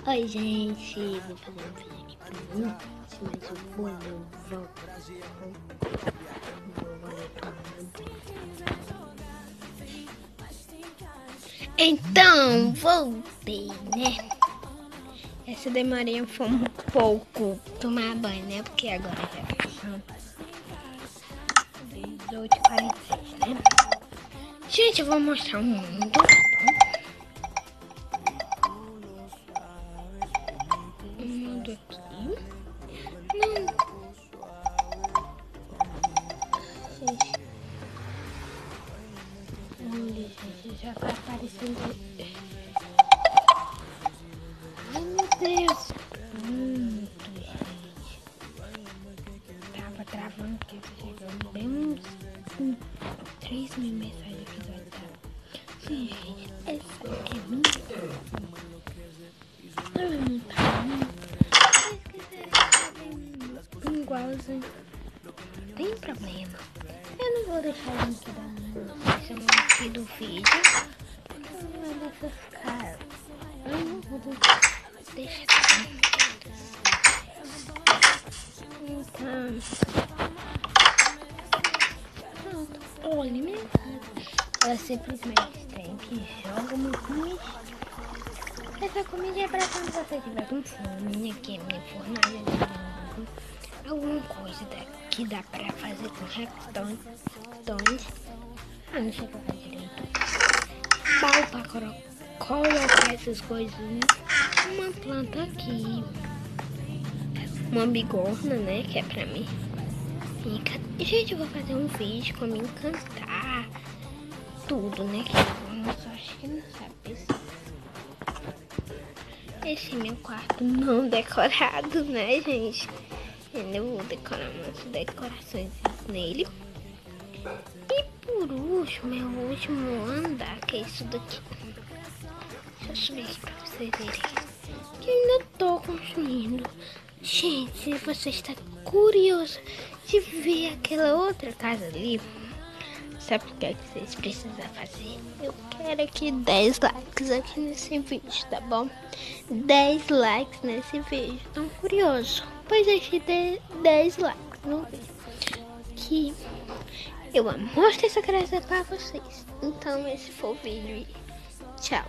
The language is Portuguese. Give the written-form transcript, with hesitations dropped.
Oi, gente, vou fazer um vídeo aqui pra mim, mas eu vou Então, voltei, né? Essa demorinha foi um pouco tomar banho, né? Porque agora já são 18h46, né? Gente, eu vou mostrar o mundo, tá bom? O mundo aqui. Gente, já tá aparecendo. Ai, meu Deus. Muito, gente. Tava travando, porque chegando bem uns 3.000 mensagens aqui do WhatsApp. Sim, gente, essa aqui é minha. Ela não tá muito igualzinho. Não tem problema. Eu não vou deixar o link da descrição aqui do vídeo. Eu não vou dessas caras. Eu não vou deixar. Então, pronto. Olha, minha casa. Ela simplesmente tem que joga muito comida. Essa comida é pra quando você estiver com fome. Aqui é minha fornalha de novo. Alguma coisa que dá pra fazer com restões. Ah, não sei colocar direito. Pau pra colocar essas coisinhas. Uma planta aqui. Uma bigorna, né? Que é pra mim. Gente, eu vou fazer um vídeo como encantar tudo, né? Que eu acho que não sabe. Esse é meu quarto não decorado, né, gente? Ainda vou decorar umas decorações nele. E por último, meu último andar, que é isso daqui. Deixa eu subir aqui pra vocês verem. Que eu ainda tô construindo. Gente, se você está curioso de ver aquela outra casa ali, sabe o que é que vocês precisam fazer? Eu quero aqui 10 likes aqui nesse vídeo, tá bom? 10 likes nesse vídeo. Tão curioso? Pois deixe 10 likes no vídeo. Que eu mostro essa graça pra vocês. Então esse foi o vídeo e tchau.